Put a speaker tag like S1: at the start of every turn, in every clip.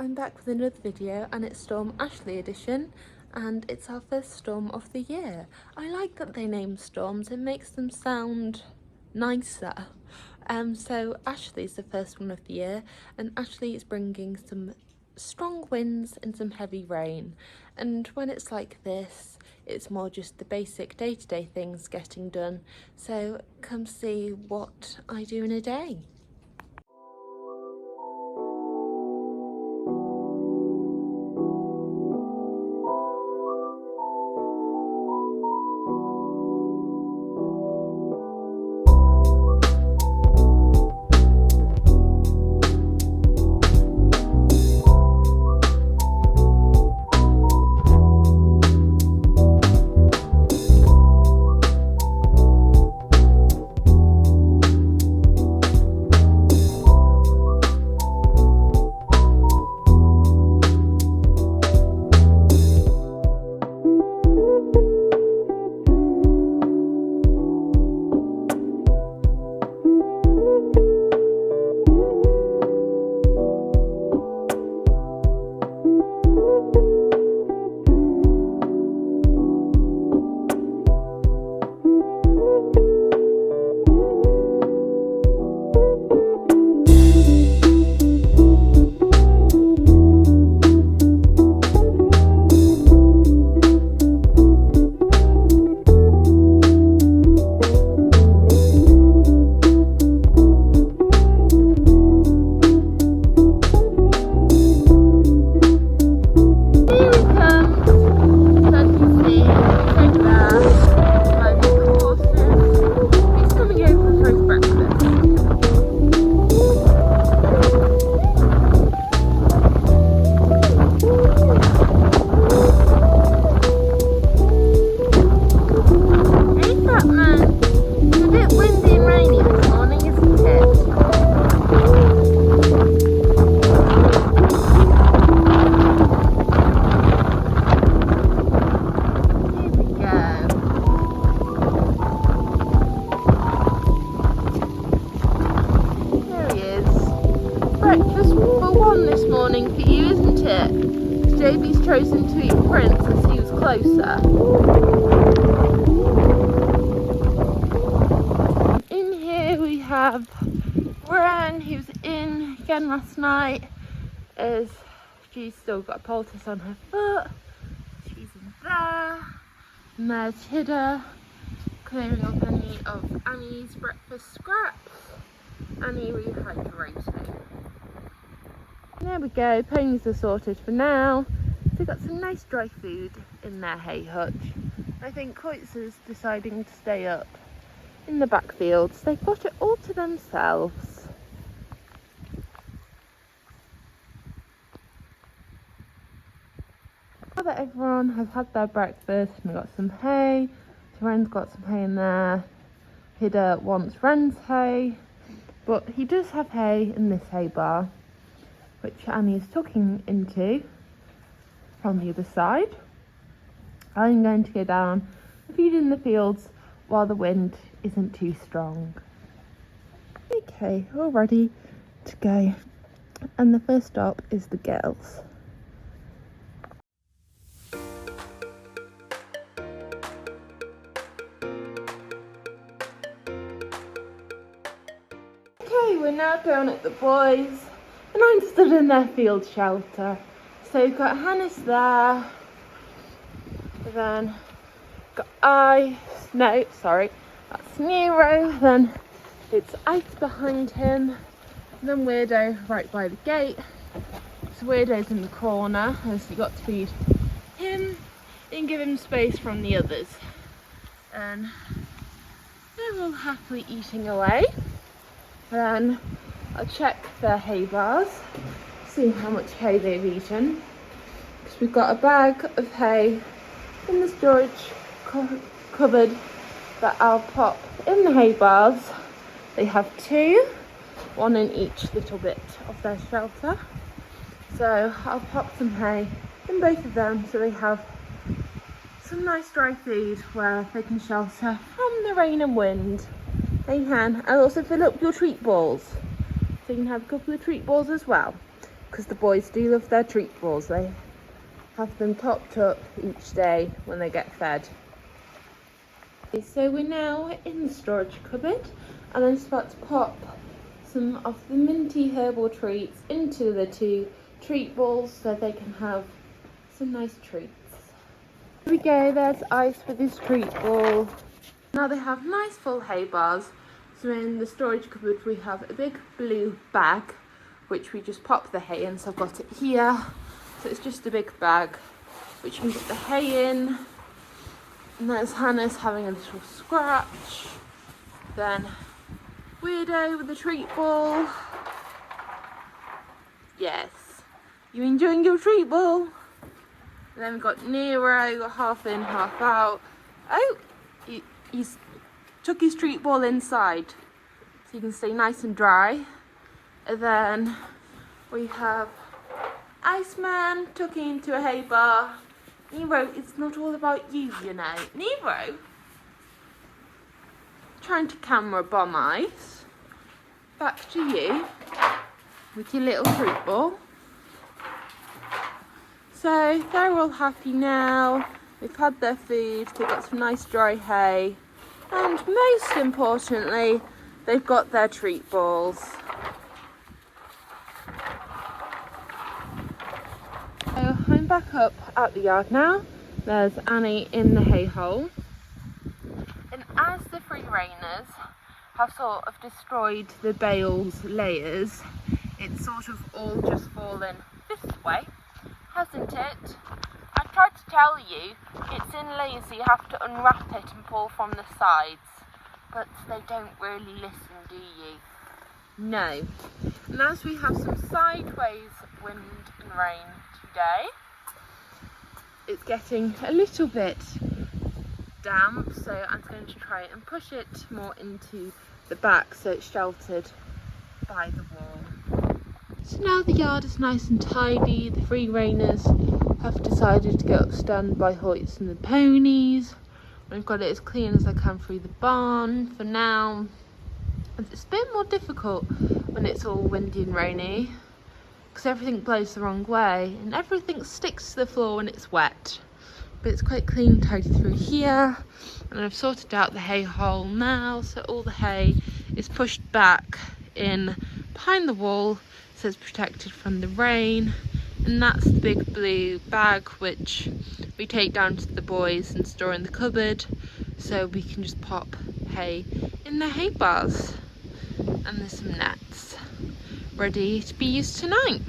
S1: I'm back with another video and it's Storm Ashley edition and it's our first storm of the year. I like that they name storms, it makes them sound nicer. So Ashley's the first one of the year and Ashley is bringing some strong winds and some heavy rain, and when it's like this it's more just the basic day-to-day things getting done. So come see what I do in a day. Breakfast for one this morning for you, isn't it? JB's chosen to eat Prince as he was closer. In here we have Ren, who's in again last night, as she's still got a poultice on her foot. She's in there. And there's Hidda clearing up any of Annie's breakfast scraps. Annie rehydrating. There we go, ponies are sorted for now. They've got some nice dry food in their hay hutch. I think Coit's is deciding to stay up in the back fields. They've got it all to themselves. Now that everyone has had their breakfast and got some hay, so Ren's got some hay in there. Hidda wants Ren's hay, but he does have hay in this hay bar, which Annie is tucking into from the other side. I'm going to go down and feed in the fields while the wind isn't too strong. Okay, all ready to go. And the first stop is the girls. Okay, we're now down at the boys. And I'm stood in their field shelter. So we've got Hannes there. And then got that's Nero. Then it's Ice behind him. And then Weirdo right by the gate. So Weirdo's in the corner, as you got to feed him and give him space from the others. And they're all happily eating away. Then I'll check their hay bars, see how much hay they've eaten, because we've got a bag of hay in the storage cupboard that I'll pop in the hay bars. They have two, one in each little bit of their shelter, so I'll pop some hay in both of them so they have some nice dry food where they can shelter from the rain and wind. They can, and also fill up your treat balls. So you can have a couple of treat balls as well. because the boys do love their treat balls. They have them topped up each day when they get fed. Okay, so we're now in the storage cupboard, and I'm just about to pop some of the minty herbal treats into the 2 treat balls so they can have some nice treats. Here we go, there's ice for this treat ball. Now they have nice full hay bars. So in the storage cupboard we have a big blue bag which we just pop the hay in, so I've got it here. So it's just a big bag which you can put the hay in. And there's Hannah's having a little scratch. Then Weirdo with the treat ball. Yes, you enjoying your treat ball? And then we've got Nero, half in, half out. Oh, he's took his treat ball inside, so you can stay nice and dry. And then we have Iceman tucking into a hay bar. Nero, it's not all about you, you know. Nero, trying to camera bomb ice. Back to you with your little treat ball. So they're all happy now. They've had their food, they've got some nice dry hay, and most importantly, they've got their treat balls. So I'm back up at the yard now. There's Annie in the hay hole. And as the Freerainers have sort of destroyed the bale's layers, it's sort of all just fallen this way, hasn't it? I tried to tell you, it's in layers, so you have to unwrap it and pull from the sides, but they don't really listen, do you? No. And as we have some sideways wind and rain today, it's getting a little bit damp, so I'm going to try and push it more into the back so it's sheltered by the wall. So now the yard is nice and tidy. The Freerainers have decided to go up standby hoits and the ponies. I've got it as clean as I can through the barn for now. It's a bit more difficult when it's all windy and rainy because everything blows the wrong way and everything sticks to the floor when it's wet. But it's quite clean and tidy through here, and I've sorted out the hay hole now, so all the hay is pushed back in behind the wall so it's protected from the rain. And that's the big blue bag which we take down to the boys and store in the cupboard so we can just pop hay in the hay bars. And there's some nets ready to be used tonight.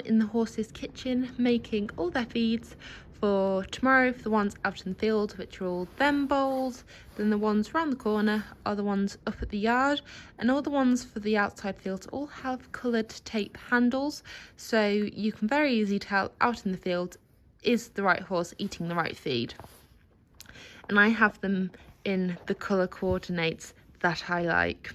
S1: In the horses' kitchen making all their feeds for tomorrow for the ones out in the field, which are all them bowls. Then the ones round the corner are the ones up at the yard, and all the ones for the outside fields all have coloured tape handles, so you can very easily tell out in the field is the right horse eating the right feed. And I have them in the colour coordinates that I like.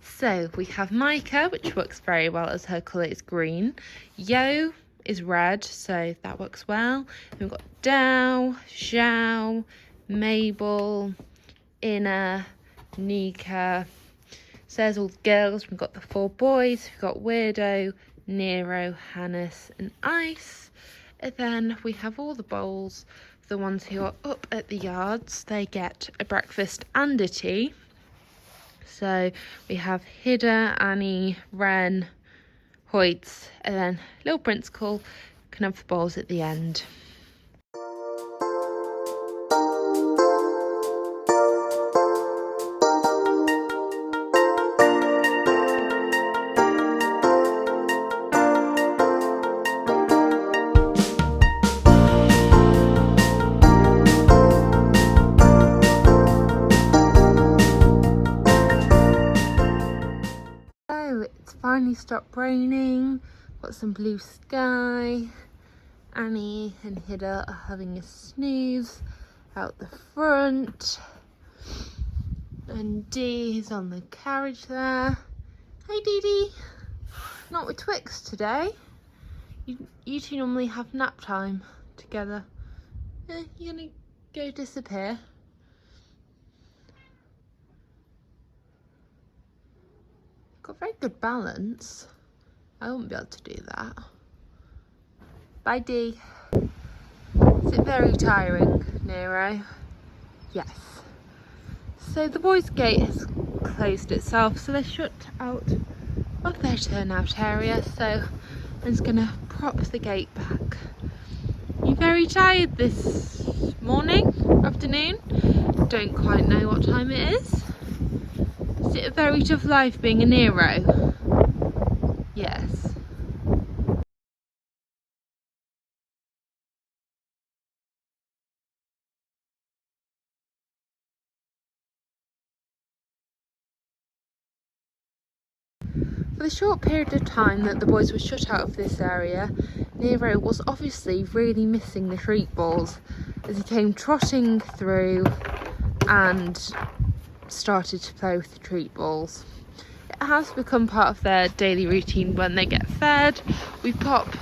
S1: So we have Micah, which works very well as her colour is green. Yo is red, so that works well. Then we've got Dow, Zhao, Mabel, Inna, Nika. So there's all the girls. We've got the 4 boys. We've got Weirdo, Nero, Hannes and Ice. And then we have all the bowls. The ones who are up at the yards, they get a breakfast and a tea. So we have Hida, Annie, Ren, Hoyts, and then little Princecle can have the bowls at the end. It's finally stopped raining, got some blue sky. Annie and Hida are having a snooze out the front, and Dee is on the carriage there. Hey Dee Dee, not with Twix today. You two normally have nap time together. You're gonna go disappear? Got very good balance. I wouldn't be able to do that. Bye, Dee. Is it very tiring, Nero? Yes. So the boys' gate has closed itself, so they're shut out of their turnout area. So I'm just gonna prop the gate back. You very tired this morning, afternoon? Don't quite know what time it is. Is it a very tough life being a Nero? Yes. For the short period of time that the boys were shut out of this area, Nero was obviously really missing the treat balls as he came trotting through and started to play with the treat balls. It has become part of their daily routine when they get fed. We pop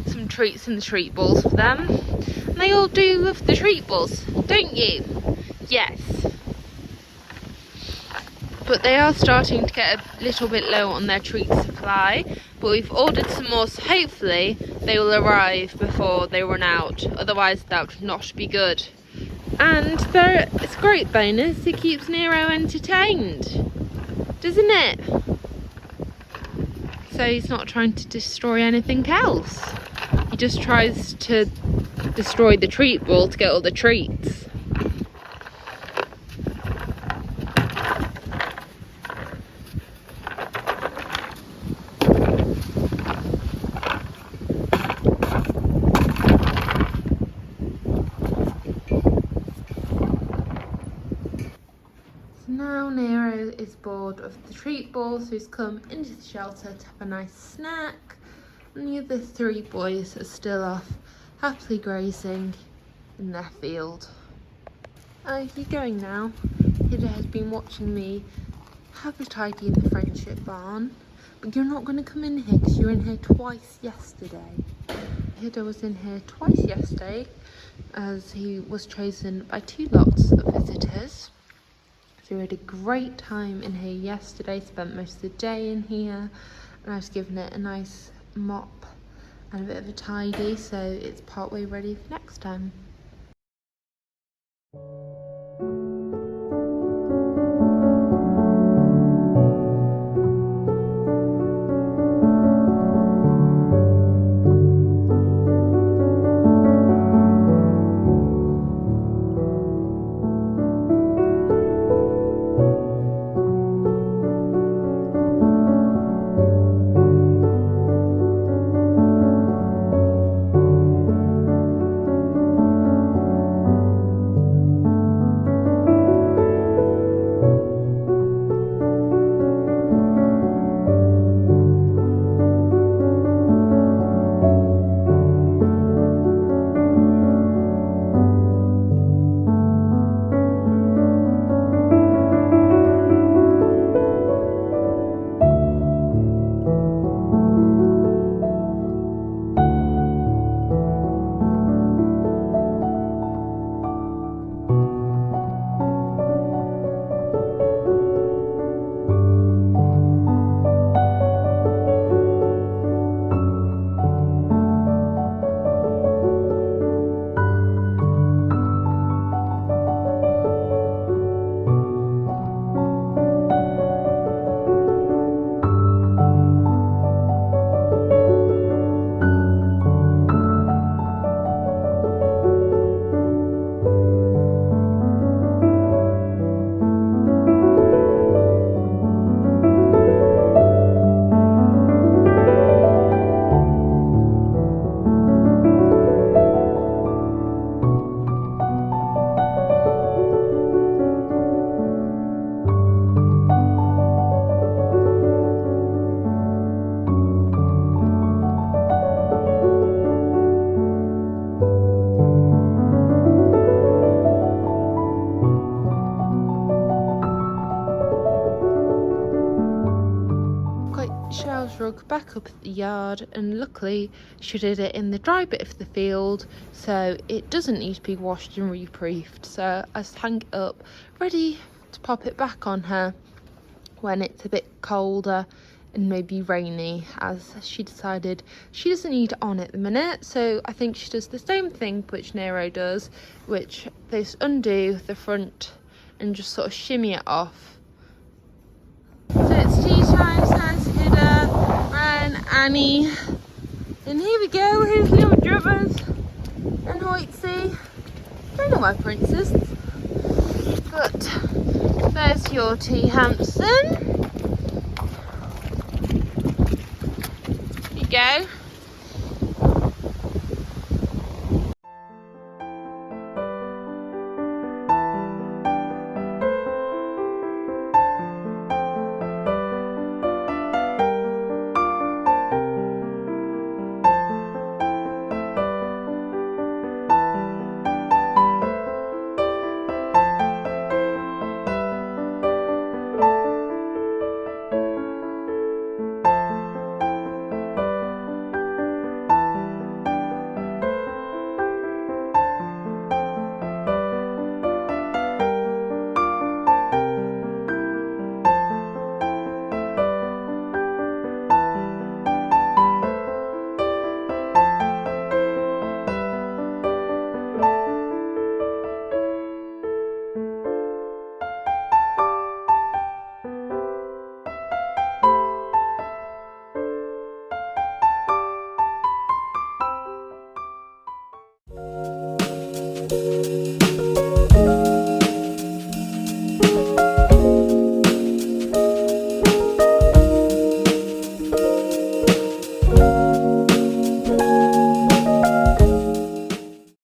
S1: some treats in the treat balls for them. And they all do love the treat balls, don't you? Yes. But they are starting to get a little bit low on their treat supply, but we've ordered some more, so hopefully they will arrive before they run out, otherwise that would not be good. And it's a great bonus, it keeps Nero entertained, doesn't it? So he's not trying to destroy anything else, he just tries to destroy the treat ball to get all the treats. Now Nero is bored of the treat balls, so he's come into the shelter to have a nice snack, and the other three boys are still off happily grazing in their field. You're going now. Hida has been watching me have a tidy in the friendship barn, but you're not going to come in here because you were in here twice yesterday. Hida was in here twice yesterday as he was chosen by 2 lots of visitors. So we had a great time in here yesterday, spent most of the day in here, and I was giving it a nice mop and a bit of a tidy, so it's partway ready for next time. Rug back up at the yard, and luckily she did it in the dry bit of the field, so it doesn't need to be washed and reproofed. So I just hang it up ready to pop it back on her when it's a bit colder and maybe rainy, as she decided she doesn't need it on at the minute. So I think she does the same thing which Nero does, which they just undo the front and just sort of shimmy it off. So it's tea time, says Hida, Ryan, Annie, and here we go, here's little drummers and Hoytsy. Don't know why Prince is, but there's your tea, Hampson. Here you go.